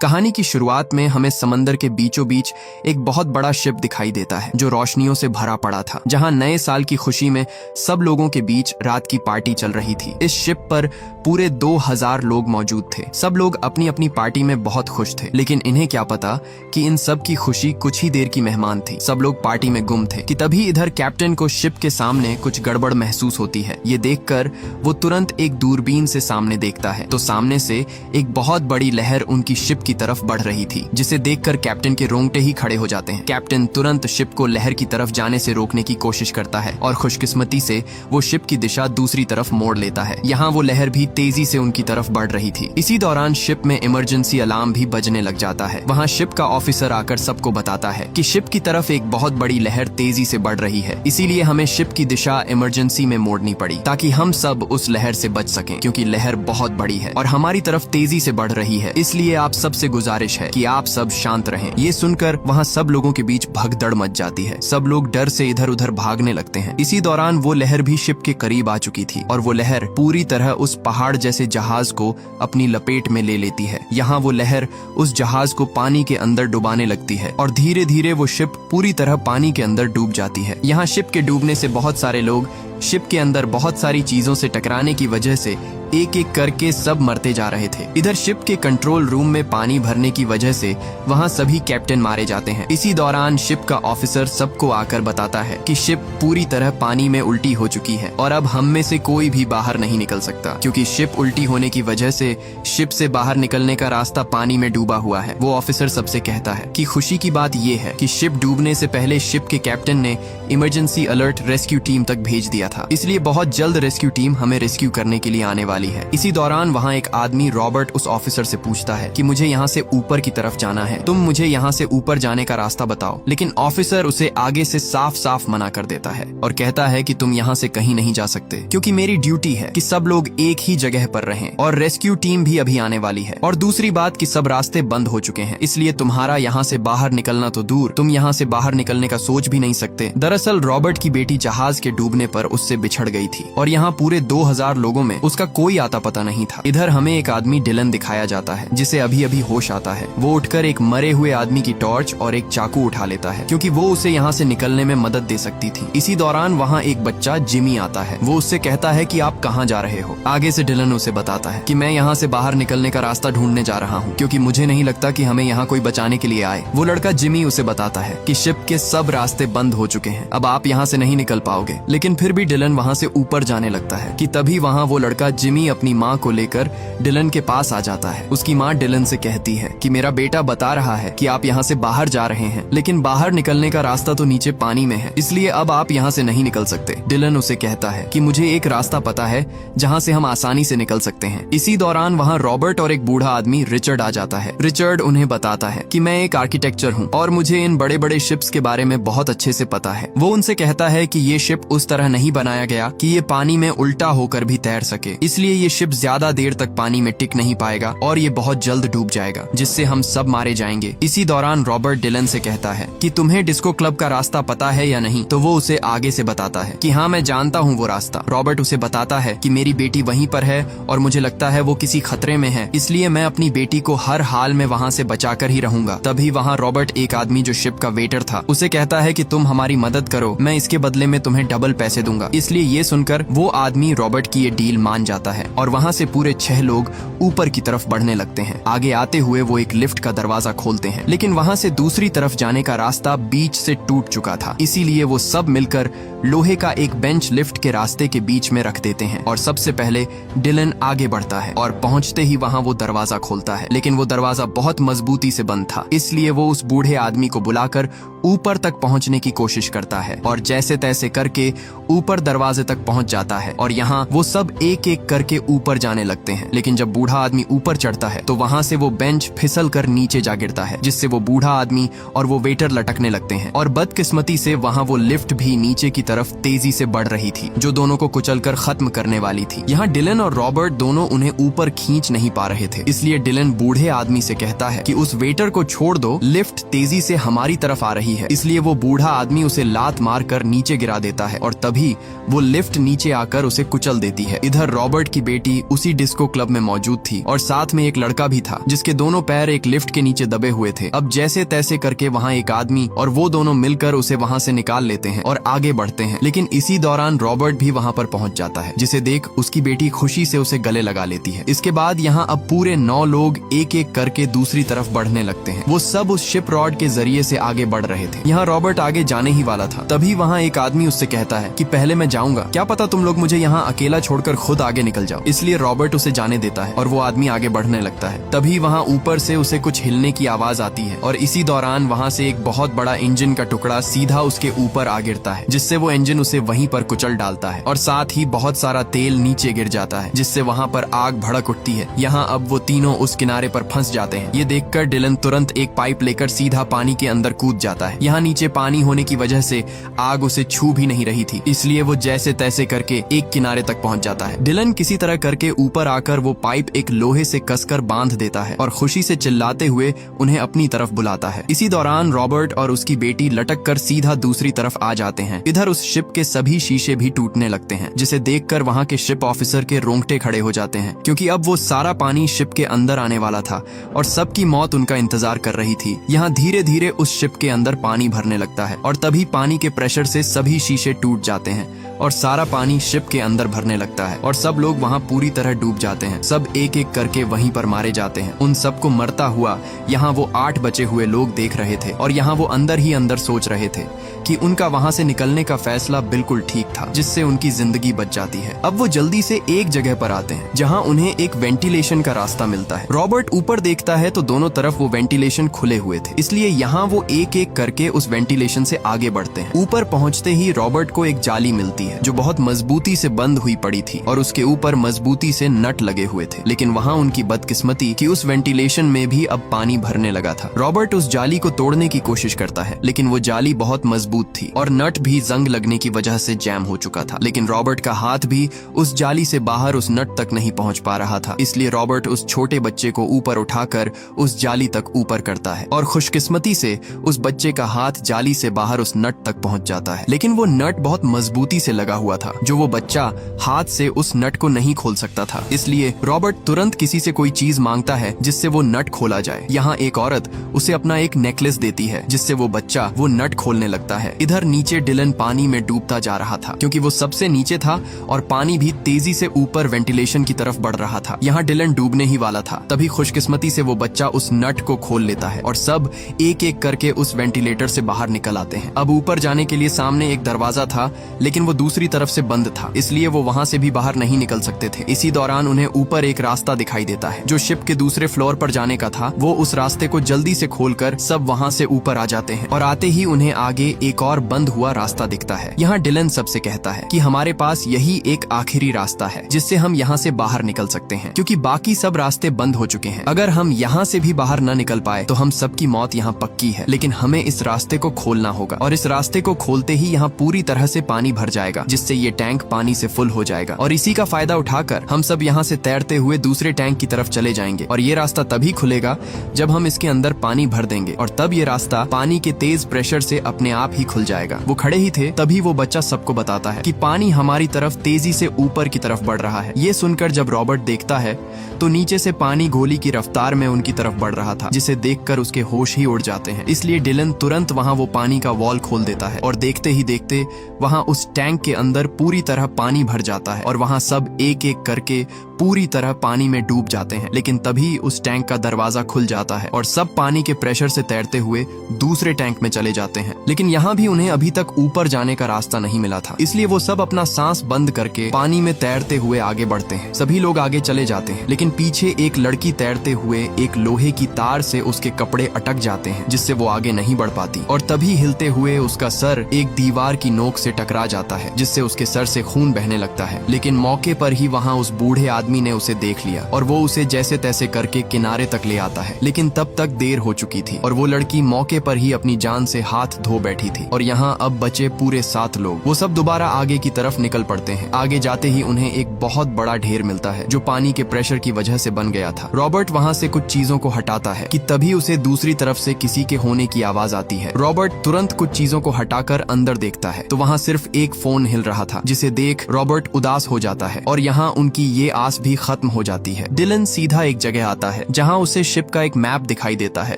कहानी की शुरुआत में हमें समंदर के बीचों बीच एक बहुत बड़ा शिप दिखाई देता है जो रोशनियों से भरा पड़ा था, जहां नए साल की खुशी में सब लोगों के बीच रात की पार्टी चल रही थी। इस शिप पर पूरे 2000 लोग मौजूद थे। सब लोग अपनी अपनी पार्टी में बहुत खुश थे, लेकिन इन्हें क्या पता कि इन सब की खुशी कुछ ही देर की मेहमान थी। सब लोग पार्टी में गुम थे कि तभी इधर कैप्टन को शिप के सामने कुछ गड़बड़ महसूस होती है। ये देखकर वो तुरंत एक दूरबीन से सामने देखता है तो सामने से एक बहुत बड़ी लहर उनकी शिप की तरफ बढ़ रही थी, जिसे देखकर कैप्टन के रोंगटे ही खड़े हो जाते हैं। कैप्टन तुरंत शिप को लहर की तरफ जाने से रोकने की कोशिश करता है और खुशकिस्मती से वो शिप की दिशा दूसरी तरफ मोड़ लेता है। यहाँ वो लहर भी तेजी से उनकी तरफ बढ़ रही थी। इसी दौरान शिप में इमरजेंसी अलार्म भी बजने लग जाता है। वहाँ शिप का ऑफिसर आकर सबको बताता है कि शिप की तरफ एक बहुत बड़ी लहर तेजी से बढ़ रही है, इसीलिए हमें शिप की दिशा इमरजेंसी में मोड़नी पड़ी ताकि हम सब उस लहर से बच सकें, क्योंकि लहर बहुत बड़ी है और हमारी तरफ तेजी से बढ़ रही है। इसलिए आप सबसे गुजारिश है कि आप सब शांत रहें। ये सुनकर वहाँ सब लोगों के बीच भगदड़ मच जाती है। सब लोग डर से इधर उधर भागने लगते हैं। इसी दौरान वो लहर भी शिप के करीब आ चुकी थी और वो लहर पूरी तरह उस पहाड़ जैसे जहाज को अपनी लपेट में ले लेती है। यहाँ वो लहर उस जहाज को पानी के अंदर डुबाने लगती है और धीरे धीरे वो शिप पूरी तरह पानी के अंदर डूब जाती है। यहाँ शिप के डूबने से बहुत सारे लोग शिप के अंदर बहुत सारी चीजों से टकराने की वजह से एक एक करके सब मरते जा रहे थे। इधर शिप के कंट्रोल रूम में पानी भरने की वजह से वहाँ सभी कैप्टन मारे जाते हैं। इसी दौरान शिप का ऑफिसर सबको आकर बताता है कि शिप पूरी तरह पानी में उल्टी हो चुकी है और अब हम में से कोई भी बाहर नहीं निकल सकता, क्योंकि शिप उल्टी होने की वजह से शिप से बाहर निकलने का रास्ता पानी में डूबा हुआ है। वो ऑफिसर सबसे कहता है कि खुशी की बात ये है कि शिप डूबने से पहले शिप के कैप्टन ने इमरजेंसी अलर्ट रेस्क्यू टीम तक भेज दिया था, इसलिए बहुत जल्द रेस्क्यू टीम हमें रेस्क्यू करने के लिए आने वाली है। इसी दौरान वहाँ एक आदमी रॉबर्ट उस ऑफिसर से पूछता है कि मुझे यहाँ से ऊपर की तरफ जाना है, तुम मुझे यहाँ से ऊपर जाने का रास्ता बताओ। लेकिन ऑफिसर उसे आगे से साफ साफ मना कर देता है और कहता है कि तुम यहाँ से कहीं नहीं जा सकते, क्योंकि मेरी ड्यूटी है कि सब लोग एक ही जगह पर रहें और रेस्क्यू टीम भी अभी आने वाली है। और दूसरी बात कि सब रास्ते बंद हो चुके हैं, इसलिए तुम्हारा यहाँ से बाहर निकलना तो दूर, तुम यहाँ से बाहर निकलने का सोच भी नहीं सकते। दरअसल रॉबर्ट की बेटी जहाज के डूबने पर उससे बिछड़ गई थी और यहाँ पूरे 2000 लोगों में उसका कोई आता पता नहीं था। इधर हमें एक आदमी डिलन दिखाया जाता है जिसे अभी अभी होश आता है। वो उठकर एक मरे हुए आदमी की टॉर्च और एक चाकू उठा लेता है, क्योंकि वो उसे यहाँ से निकलने में मदद दे सकती थी। इसी दौरान वहाँ एक बच्चा जिमी आता है। वो उससे कहता है कि आप कहाँ जा रहे हो। आगे से डिलन उसे बताता है कि मैं यहाँ से बाहर निकलने का रास्ता ढूंढने जा रहा हूँ, क्योंकि मुझे नहीं लगता कि हमें यहाँ कोई बचाने के लिए आए। वो लड़का जिमी उसे बताता है कि शिप के सब रास्ते बंद हो चुके हैं, अब आप यहाँ से नहीं निकल पाओगे। लेकिन फिर भी डिलन वहाँ से ऊपर जाने लगता है कि तभी वहाँ वो लड़का जिमी अपनी माँ को लेकर डिलन के पास आ जाता है। उसकी माँ डिलन से कहती है कि मेरा बेटा बता रहा है कि आप यहाँ से बाहर जा रहे हैं, लेकिन बाहर निकलने का रास्ता तो नीचे पानी में है, इसलिए अब आप यहाँ से नहीं निकल सकते। डिलन उसे कहता है कि मुझे एक रास्ता पता है जहाँ से हम आसानी से निकल सकते हैं। इसी दौरान वहाँ रॉबर्ट और एक बूढ़ा आदमी रिचर्ड आ जाता है। रिचर्ड उन्हें बताता है कि मैं एक आर्किटेक्चर हूँ और मुझे इन बड़े बड़े शिप्स के बारे में बहुत अच्छे से पता है। वो उनसे कहता है कि ये शिप उस तरह नहीं बनाया गया कि ये पानी में उल्टा होकर भी तैर सके, इसलिए ये शिप ज्यादा देर तक पानी में टिक नहीं पाएगा और ये बहुत जल्द डूब जाएगा, जिससे हम सब मारे जाएंगे। इसी दौरान रॉबर्ट डिलन से कहता है कि तुम्हें डिस्को क्लब का रास्ता पता है या नहीं, तो वो उसे आगे से बताता है कि हाँ मैं जानता हूँ वो रास्ता। रॉबर्ट उसे बताता है कि मेरी बेटी वहीं पर है और मुझे लगता है वो किसी खतरे में है, इसलिए मैं अपनी बेटी को हर हाल में वहाँ से बचाकर ही रहूंगा। तभी वहाँ रॉबर्ट एक आदमी जो शिप का वेटर था उसे कहता है कि तुम हमारी मदद करो, मैं इसके बदले में तुम्हें डबल पैसे दूंगा। इसलिए ये सुनकर वो आदमी रॉबर्ट की ये डील मान जाता है और वहाँ से पूरे 6 लोग ऊपर की तरफ बढ़ने लगते हैं। आगे आते हुए वो एक लिफ्ट का दरवाजा खोलते हैं, लेकिन वहाँ से दूसरी तरफ जाने का रास्ता बीच से टूट चुका था, इसीलिए वो सब मिलकर लोहे का एक बेंच लिफ्ट के रास्ते के बीच में रख देते हैं और सबसे पहले डिलन आगे बढ़ता है और पहुंचते ही वहाँ वो दरवाजा खोलता है, लेकिन वो दरवाजा बहुत मजबूती से बंद था, इसलिए वो उस बूढ़े आदमी को बुलाकर ऊपर तक पहुंचने की कोशिश करता है और जैसे तैसे करके ऊपर दरवाजे तक पहुंच जाता है और यहाँ वो सब एक एक करके ऊपर जाने लगते हैं। लेकिन जब बूढ़ा आदमी ऊपर चढ़ता है तो वहाँ से वो बेंच फिसल कर नीचे जा गिरता है, जिससे वो बूढ़ा आदमी और वो वेटर लटकने लगते हैं और बदकिस्मती से वहाँ वो लिफ्ट भी नीचे की तरफ तेजी से बढ़ रही थी, जो दोनों को कुचलकर खत्म करने वाली थी। यहाँ डिलन और रॉबर्ट दोनों उन्हें ऊपर खींच नहीं पा रहे थे, इसलिए डिलन बूढ़े आदमी से कहता है कि उस वेटर को छोड़ दो, लिफ्ट तेजी से हमारी तरफ आ रही है। इसलिए वो बूढ़ा आदमी उसे लात मार कर नीचे गिरा देता है और तभी वो लिफ्ट नीचे आकर उसे कुचल देती है। इधर रॉबर्ट की बेटी उसी डिस्को क्लब में मौजूद थी और साथ में एक लड़का भी था जिसके दोनों पैर एक लिफ्ट के नीचे दबे हुए थे। अब जैसे तैसे करके वहाँ एक आदमी और वो दोनों मिलकर उसे वहाँ से निकाल लेते हैं और आगे बढ़ते हैं। लेकिन इसी दौरान रॉबर्ट भी वहाँ पर पहुँच जाता है, जिसे देख उसकी बेटी खुशी से उसे गले लगा लेती है। इसके बाद यहाँ अब पूरे 9 लोग एक एक करके दूसरी तरफ बढ़ने लगते हैं। वो सब उस शिप रॉड के जरिए से आगे बढ़ रहे थे। यहाँ रॉबर्ट आगे जाने ही वाला था, तभी वहाँ एक आदमी उससे कहता है कि पहले मैं जाऊंगा, क्या पता तुम लोग मुझे यहाँ अकेला छोड़कर खुद आगे निकल जाओ। इसलिए रॉबर्ट उसे जाने देता है और वो आदमी आगे बढ़ने लगता है। तभी वहाँ ऊपर से उसे कुछ हिलने की आवाज आती है और इसी दौरान वहाँ से एक बहुत बड़ा इंजन का टुकड़ा सीधा उसके ऊपर आ गिरता है, जिससे वो इंजन उसे वहीं पर कुचल डालता है और साथ ही बहुत सारा तेल नीचे गिर जाता है, जिससे वहाँ पर आग भड़क उठती है। यहाँ अब वो तीनों उस किनारे पर फंस जाते हैं। ये देखकर डिलन तुरंत एक पाइप लेकर सीधा पानी के अंदर कूद जाता है। यहाँ नीचे पानी होने की वजह से आग उसे छू भी नहीं रही थी, इसलिए वो जैसे तैसे करके एक किनारे तक पहुंच जाता है। डिलन किसी तरह करके ऊपर आकर वो पाइप एक लोहे से कसकर बांध देता है और खुशी से चिल्लाते हुए उन्हें अपनी तरफ बुलाता है। इसी दौरान रॉबर्ट और उसकी बेटी लटक कर सीधा दूसरी तरफ आ जाते हैं। इधर उस शिप के सभी शीशे भी टूटने लगते हैं, जिसे देखकर वहाँ के शिप ऑफिसर के रोंगटे खड़े हो जाते हैं, क्योंकि अब वो सारा पानी शिप के अंदर आने वाला था और सबकी मौत उनका इंतजार कर रही थी। यहाँ धीरे धीरे उस शिप के अंदर पानी भरने लगता है और तभी पानी के प्रेशर से सभी शीशे टूट जाते हैं और सारा पानी शिप के अंदर भरने लगता है और सब लोग वहाँ पूरी तरह डूब जाते हैं। सब एक एक करके वहीं पर मारे जाते हैं। उन सबको मरता हुआ यहाँ वो 8 बचे हुए लोग देख रहे थे और यहाँ वो अंदर ही अंदर सोच रहे थे कि उनका वहाँ से निकलने का फैसला बिल्कुल ठीक था, जिससे उनकी जिंदगी बच जाती है। अब वो जल्दी से एक जगह पर आते हैं जहाँ उन्हें एक वेंटिलेशन का रास्ता मिलता है। रॉबर्ट ऊपर देखता है तो दोनों तरफ वो वेंटिलेशन खुले हुए थे, इसलिए यहाँ वो एक एक करके उस वेंटिलेशन से आगे बढ़ते हैं। ऊपर पहुँचते ही रॉबर्ट को एक जाली मिलती है जो बहुत मजबूती से बंद हुई पड़ी थी और उसके ऊपर मजबूती से नट लगे हुए थे। लेकिन वहाँ उनकी बदकिस्मती कि उस वेंटिलेशन में भी अब पानी भरने लगा था। रॉबर्ट उस जाली को तोड़ने की कोशिश करता है, लेकिन वो जाली बहुत मजबूत थी और नट भी जंग लगने की वजह से जैम हो चुका था। लेकिन रॉबर्ट का हाथ भी उस जाली से बाहर उस नट तक नहीं पहुंच पा रहा था, इसलिए रॉबर्ट उस छोटे बच्चे को ऊपर उठाकर उस जाली तक ऊपर करता है और खुशकिस्मती से उस बच्चे का हाथ जाली से बाहर उस नट तक पहुंच जाता है। लेकिन वो नट बहुत मजबूती से लगा हुआ था, जो वो बच्चा हाथ से उस नट को नहीं खोल सकता था। इसलिए रॉबर्ट तुरंत किसी से कोई चीज मांगता है जिससे वो नट खोला जाए। यहाँ एक औरत उसे अपना एक नेकलेस देती है, जिससे वो बच्चा वो नट खोलने लगता है। इधर नीचे डिलन पानी में डूबता जा रहा था, क्योंकि वो सबसे नीचे था और पानी भी तेजी से ऊपर वेंटिलेशन की तरफ बढ़ रहा था। यहाँ डिलन डूबने ही वाला था, तभी खुशकिस्मती से वो बच्चा उस नट को खोल लेता है और सब एक एक करके उस वेंटिलेटर से बाहर निकल आते हैं। अब ऊपर जाने के लिए सामने एक दरवाजा था, लेकिन वो दूसरी तरफ से बंद था, इसलिए वो वहाँ से भी बाहर नहीं निकल सकते थे। इसी दौरान उन्हें ऊपर एक रास्ता दिखाई देता है जो शिप के दूसरे फ्लोर पर जाने का था। वो उस रास्ते को जल्दी से खोलकर सब वहाँ से ऊपर आ जाते हैं और आते ही उन्हें आगे एक और बंद हुआ रास्ता दिखता है। यहाँ डिलन सबसे कहता है कि हमारे पास यही एक आखिरी रास्ता है जिससे हम यहाँ से बाहर निकल सकते हैं, क्योंकि बाकी सब रास्ते बंद हो चुके हैं। अगर हम यहाँ से भी बाहर न निकल पाए तो हम सबकी मौत यहाँ पक्की है, लेकिन हमें इस रास्ते को खोलना होगा और इस रास्ते को खोलते ही यहाँ पूरी तरह से पानी भर जाएगा, जिससे ये टैंक पानी से फुल हो जाएगा और इसी का फायदा उठाकर हम सब यहाँ से तैरते हुए दूसरे टैंक की तरफ चले जाएंगे और ये रास्ता तभी खुलेगा जब हम इसके अंदर पानी भर देंगे और तब ये रास्ता पानी के तेज प्रेशर से अपने आप ही खुल जाएगा। वो खड़े ही थे, तभी वो बच्चा सबको बताता है कि पानी हमारी तरफ तेजी से ऊपर की तरफ बढ़ रहा है। ये सुनकर जब रॉबर्ट देखता है तो नीचे से पानी गोली की रफ्तार में उनकी तरफ बढ़ रहा था, जिसे देखकर उसके होश ही उड़ जाते हैं। इसलिए डिलन तुरंत वहाँ वो पानी का वॉल खोल देता है और देखते ही देखते वहाँ उस टैंक के अंदर पूरी तरह पानी भर जाता है और वहाँ सब एक एक करके पूरी तरह पानी में डूब जाते हैं। लेकिन तभी उस टैंक का दरवाजा खुल जाता है और सब पानी के प्रेशर से तैरते हुए दूसरे टैंक में चले जाते हैं। लेकिन यहाँ भी उन्हें अभी तक ऊपर जाने का रास्ता नहीं मिला था, इसलिए वो सब अपना सांस बंद करके पानी में तैरते हुए आगे बढ़ते हैं। सभी लोग आगे चले जाते हैं, लेकिन पीछे एक लड़की तैरते हुए एक लोहे की तार से उसके कपड़े अटक जाते हैं, जिससे वो आगे नहीं बढ़ पाती और तभी हिलते हुए उसका सर एक दीवार की नोक से टकरा जाता है, जिससे उसके सर से खून बहने लगता है। लेकिन मौके पर ही वहाँ उस बूढ़े आदमी ने उसे देख लिया और वो उसे जैसे तैसे करके किनारे तक ले आता है। लेकिन तब तक देर हो चुकी थी और वो लड़की मौके पर ही अपनी जान से हाथ धो बैठी थी और यहाँ अब बचे पूरे 7 लोग। वो सब दोबारा आगे की तरफ निकल पड़ते हैं। आगे जाते ही उन्हें एक बहुत बड़ा ढेर मिलता है जो पानी के प्रेशर की वजह से बन गया था। रॉबर्ट वहाँ से कुछ चीजों को हटाता है कि तभी उसे दूसरी तरफ से किसी के होने की आवाज आती है। रॉबर्ट तुरंत कुछ चीजों को हटाकर अंदर देखता है तो वहाँ सिर्फ एक फोन हिल रहा था, जिसे देख रॉबर्ट उदास हो जाता है और यहाँ उनकी ये आस सांस भी खत्म हो जाती है। डिलन सीधा एक जगह आता है जहाँ उसे शिप का एक मैप दिखाई देता है,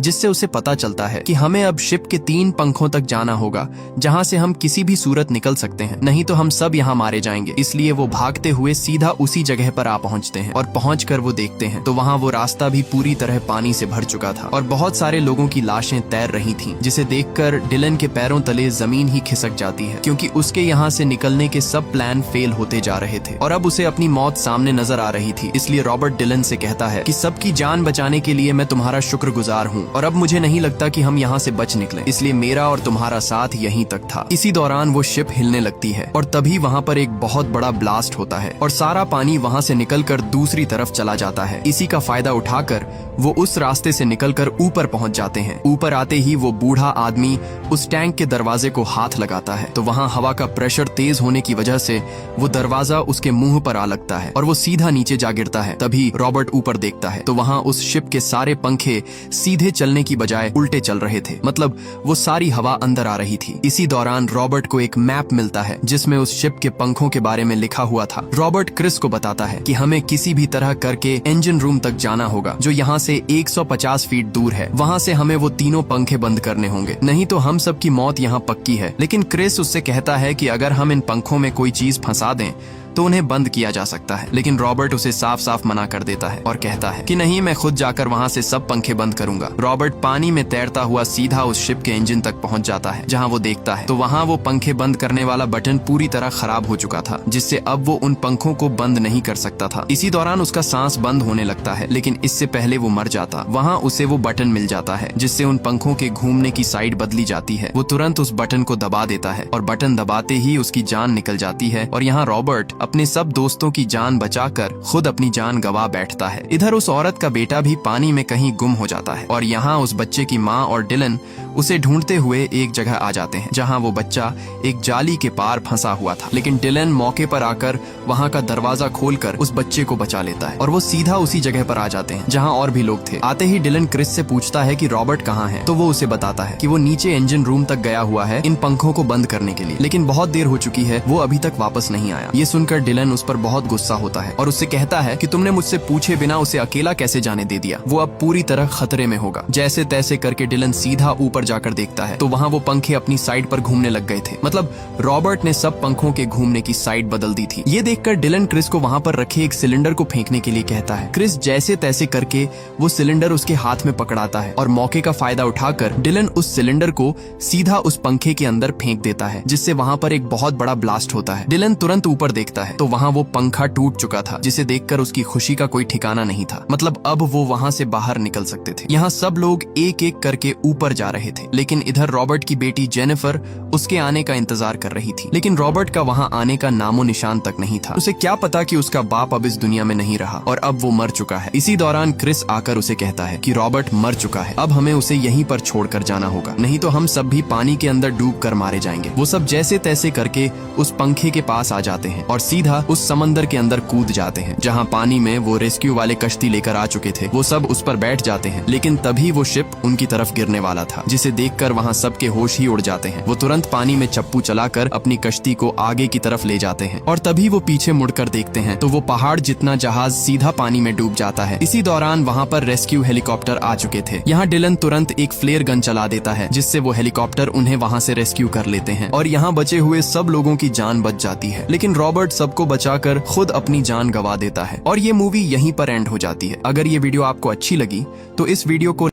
जिससे उसे पता चलता है कि हमें अब शिप के 3 पंखों तक जाना होगा, जहाँ से हम किसी भी सूरत निकल सकते हैं, नहीं तो हम सब यहाँ मारे जाएंगे। इसलिए वो भागते हुए सीधा उसी जगह पर आ पहुँचते हैं और पहुंचकर वो देखते हैं तो वहाँ वो रास्ता भी पूरी तरह पानी से भर चुका था और बहुत सारे लोगों की लाशें तैर रही थीं, जिसे देखकर डिलन के पैरों तले जमीन ही खिसक जाती है, क्योंकि उसके यहाँ से निकलने के सब प्लान फेल होते जा रहे थे और अब उसे अपनी मौत सामने नजर आ रही थी। इसलिए रॉबर्ट डिलन से कहता है कि सबकी जान बचाने के लिए मैं तुम्हारा शुक्रगुजार हूँ और अब मुझे नहीं लगता कि हम यहाँ से बच निकले, इसलिए मेरा और तुम्हारा साथ यहीं तक था। इसी दौरान वो शिप हिलने लगती है और तभी वहाँ पर एक बहुत बड़ा ब्लास्ट होता है और सारा पानी वहाँ से निकलकर दूसरी तरफ चला जाता है। इसी का फायदा उठाकर वो उस रास्ते से निकलकर ऊपर पहुंच जाते हैं। ऊपर आते ही वो बूढ़ा आदमी उस टैंक के दरवाजे को हाथ लगाता है तो वहाँ हवा का प्रेशर तेज होने की वजह से वो दरवाजा उसके मुंह पर आ लगता है और वो सीधा नीचे जा गिरता है। तभी रॉबर्ट ऊपर देखता है तो वहाँ उस शिप के सारे पंखे सीधे चलने की बजाय उल्टे चल रहे थे, मतलब वो सारी हवा अंदर आ रही थी। इसी दौरान रॉबर्ट को एक मैप मिलता है जिसमें उस शिप के पंखों के बारे में लिखा हुआ था। रॉबर्ट क्रिस को बताता है कि हमें किसी भी तरह करके इंजन रूम तक जाना होगा, जो यहाँ से 150 फीट दूर है। वहाँ से हमें वो तीनों पंखे बंद करने होंगे, नहीं तो हम सब की मौत यहाँ पक्की है। लेकिन क्रिस उससे कहता है कि अगर हम इन पंखों में कोई चीज फंसा दें तो उन्हें बंद किया जा सकता है, लेकिन रॉबर्ट उसे साफ साफ मना कर देता है और कहता है कि नहीं, मैं खुद जाकर वहाँ से सब पंखे बंद करूंगा। रॉबर्ट पानी में तैरता हुआ सीधा उस शिप के इंजन तक पहुँच जाता है, जहाँ वो देखता है तो वहाँ वो पंखे बंद करने वाला बटन पूरी तरह खराब हो चुका था, जिससे अब वो उन पंखों को बंद नहीं कर सकता था। इसी दौरान उसका सांस बंद होने लगता है, लेकिन इससे पहले वो मर जाता। वहाँ उसे वो बटन मिल जाता है जिससे उन पंखों के घूमने की साइड बदली जाती है। वो तुरंत उस बटन को दबा देता है और बटन दबाते ही उसकी जान निकल जाती है और यहाँ रॉबर्ट अपने सब दोस्तों की जान बचाकर खुद अपनी जान गवा बैठता है। इधर उस औरत का बेटा भी पानी में कहीं गुम हो जाता है और यहाँ उस बच्चे की माँ और डिलन उसे ढूंढते हुए एक जगह आ जाते हैं, जहाँ वो बच्चा एक जाली के पार फंसा हुआ था। लेकिन डिलन मौके पर आकर वहाँ का दरवाजा खोलकर उस बच्चे को बचा लेता है और वो सीधा उसी जगह पर आ जाते हैं जहाँ और भी लोग थे। आते ही डिलन क्रिस से पूछता है कि रॉबर्ट कहाँ है, तो वो उसे बताता है कि वो नीचे इंजन रूम तक गया हुआ है इन पंखों को बंद करने के लिए, लेकिन बहुत देर हो चुकी है, वो अभी तक वापस नहीं आया। ये सुनकर डिलन उस पर बहुत गुस्सा होता है और उससे कहता है कि तुमने मुझसे पूछे बिना उसे अकेला कैसे जाने दे दिया, वो अब पूरी तरह खतरे में होगा। जैसे तैसे करके डिलन सीधा ऊपर जाकर देखता है तो वहाँ वो पंखे अपनी साइड पर घूमने लग गए थे, मतलब रॉबर्ट ने सब पंखों के घूमने की साइड बदल दी थी। ये देखकर डिलन क्रिस को वहाँ पर रखे एक सिलेंडर को फेंकने के लिए कहता है। क्रिस जैसे तैसे करके वो सिलेंडर उसके हाथ में पकड़ाता है और मौके का फायदा उठाकर डिलन उस सिलेंडर को सीधा उस पंखे के अंदर फेंक देता है, जिससे वहाँ पर एक बहुत बड़ा ब्लास्ट होता है। डिलन तुरंत ऊपर देखता है तो वहाँ वो पंखा टूट चुका था, जिसे देखकर उसकी खुशी का कोई ठिकाना नहीं था, मतलब अब वो वहाँ से बाहर निकल सकते थे। यहाँ सब लोग एक एक करके ऊपर जा रहे थे, लेकिन इधर रॉबर्ट की बेटी जेनिफर उसके आने का इंतजार कर रही थी, लेकिन रॉबर्ट का वहाँ आने का नामो निशान तक नहीं था। उसे क्या पता कि उसका बाप अब इस दुनिया में नहीं रहा और अब वो मर चुका है। इसी दौरान क्रिस आकर उसे कहता है कि रॉबर्ट मर चुका है, अब हमें उसे यहीं पर छोड़कर जाना होगा, नहीं तो हम सब भी पानी के अंदर डूब कर मारे जाएंगे। वो सब जैसे तैसे करके उस पंखे के पास आ जाते हैं और सीधा उस समंदर के अंदर कूद जाते हैं, जहाँ पानी में वो रेस्क्यू वाले कश्ती लेकर आ चुके थे। वो सब उस पर बैठ जाते हैं, लेकिन तभी वो शिप उनकी तरफ गिरने वाला था, जिसे देखकर वहाँ सबके होश ही उड़ जाते हैं। वो तुरंत पानी में चप्पू चलाकर अपनी कश्ती को आगे की तरफ ले जाते हैं और तभी वो पीछे मुड़कर देखते हैं तो वो पहाड़ जितना जहाज सीधा पानी में डूब जाता है। इसी दौरान वहाँ पर रेस्क्यू हेलीकॉप्टर आ चुके थे। यहाँ डिलन तुरंत एक फ्लेयर गन चला देता है, जिससे वो हेलीकॉप्टर उन्हें वहाँ से रेस्क्यू कर लेते हैं और यहाँ बचे हुए सब लोगों की जान बच जाती है। लेकिन रॉबर्ट सबको बचाकर खुद अपनी जान गवा देता है और ये मूवी यहीं पर एंड हो जाती है। अगर ये वीडियो आपको अच्छी लगी तो इस वीडियो को